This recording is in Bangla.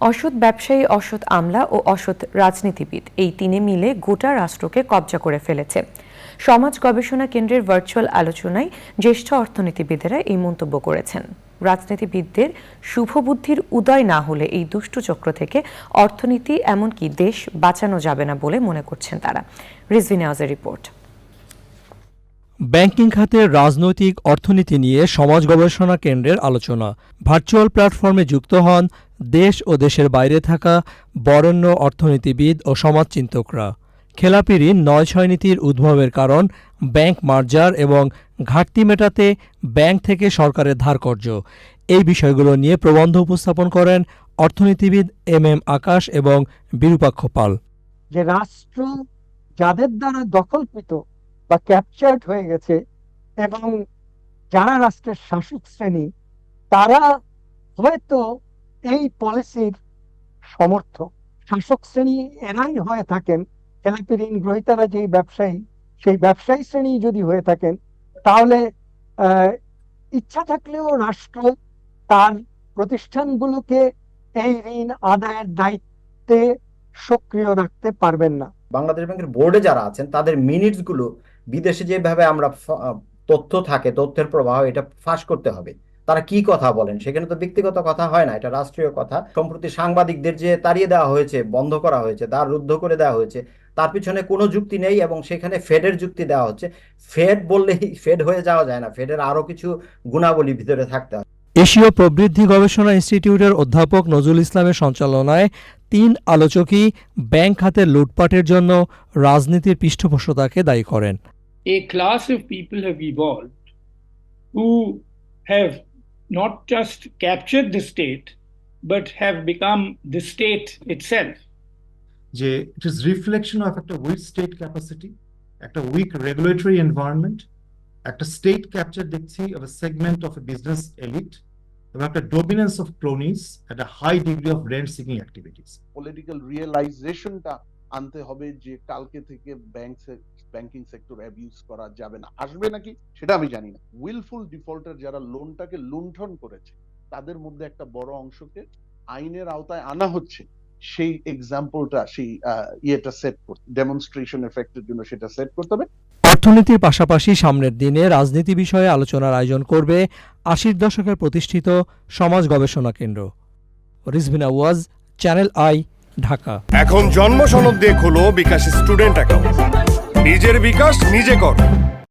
অসৎ ব্যবসায়ী, অসৎ আমলা ও অসৎ রাজনীতিবিদ এই তিনে মিলে গোটা রাষ্ট্রকে কবজা করে ফেলেছে। সমাজ গবেষণা কেন্দ্রের ভার্চুয়াল আলোচনায় জ্যেষ্ঠ অর্থনীতিবিদেরা এই মন্তব্য করেছেন। রাজনীতিবিদদের শুভবুদ্ধির উদয় না হলে এই দুষ্টু চক্র থেকে অর্থনীতি এমনকি দেশ বাঁচানো যাবে না বলে মনে করছেন তারা। রিজভি নেওয়াজের রিপোর্ট। ব্যাংকিং খাতের রাজনৈতিক অর্থনীতি নিয়ে সমাজ গবেষণা কেন্দ্রের আলোচনা। ভার্চুয়াল প্ল্যাটফর্মে যুক্ত হন দেশ ও দেশের বাইরে থাকা বরেণ্য অর্থনীতিবিদ ও সমাজচিন্তকরা। খেলাপি ঋণ ৯/৬ নীতির উদ্ভবের কারণ, ব্যাংক মার্জার এবং ঘাটতি মেটাতে ব্যাংক থেকে সরকারের ধারকর্জ, এই বিষয়গুলো নিয়ে প্রবন্ধ উপস্থাপন করেন অর্থনীতিবিদ এম আকাশ এবং বিরূপাক্ষ পাল। যে রাষ্ট্র যাদের দ্বারা দখলকৃত বা ক্যাপচার্ড হয়ে গেছে এবং যারা রাষ্ট্রের শাসক শ্রেণী, তারা হয়তো এই পলিসির সমর্থক। শাসক শ্রেণী এরাই হয়ে থাকেন, খেলাপি ঋণ গ্রহীতারা যেই ব্যবসায়ী, সেই ব্যবসায়ী শ্রেণী যদি হয়ে থাকেন, তাহলে ইচ্ছা থাকলেও রাষ্ট্র তার প্রতিষ্ঠানগুলোকে এই ঋণ আদায়ের দায়িত্বে সক্রিয় রাখতে পারবেন না। বাংলাদেশ ব্যাংকের বোর্ডে যারা আছেন তাদের মিনিটস গুলো বিদেশে যেভাবে আমরা তথ্য থাকে, তথ্যের প্রবাহ, এটা ফাঁস করতে হবে। তারা কি কথা বলেন, সেখানে তো ব্যক্তিগত কথা হয় না, এটা রাষ্ট্রীয় কথা। সম্প্রতি সাংবাদিকদের যে তাড়িয়ে দেওয়া হয়েছে, বন্ধ করা হয়েছে, দ্বার রুদ্ধ করে দেওয়া হয়েছে, তার পিছনে কোনো যুক্তি নেই এবং সেখানে ফেডের যুক্তি দেওয়া হচ্ছে। ফেড বললেই ফেড হয়ে যাওয়া যায় না, ফেডের আরো কিছু গুণাবলী ভিতরে থাকতে হয়। এশীয় প্রবৃদ্ধি গবেষণা ইনস্টিটিউটের অধ্যাপক নজরুল ইসলামের সঞ্চালনায় ৩ আলোচকই ব্যাংক খাতের লুটপাটের জন্য রাজনীতির পৃষ্ঠপোষকতাকে দায়ী করেন। A class of people have evolved who have not just captured the state but have become the state itself. যে it is reflection of একটা weak state capacity, একটা weak regulatory environment, একটা state capture দেখছি of a segment of a business elite, এবং একটা dominance of cronies at a high degree of rent seeking activities. Political realizationটা আনতে হবে যে কালকে থেকে ব্যাংকিং সেক্টর অ্যাবিউজ করা যাবে না। আসবে নাকি সেটা আমি জানি না। উইলফুল ডিফল্টার যারা লোনটাকে লুণ্ঠন করেছে, তাদের মধ্যে একটা বড় অংশকে আইনের আওতায় আনা হচ্ছে। সেই এক্সাম্পলটা, সেই ইয়েটা সেট করতে, ডেমনস্ট্রেশন এফেক্টের জন্য সেটা সেট করতে হবে। অর্থনীতির পাশাপাশি সামনের দিনে রাজনীতি বিষয়ে আলোচনার আয়োজন করবে ৮০ দশকের প্রতিষ্ঠিত সমাজ গবেষণা কেন্দ্র। Rizvi Newaz, channel I, Dhaka. এখন জন্ম সনদ দিয়ে খোলো বিকাশ স্টুডেন্ট অ্যাকাউন্ট। নিজের বিকাশ নিজে কর।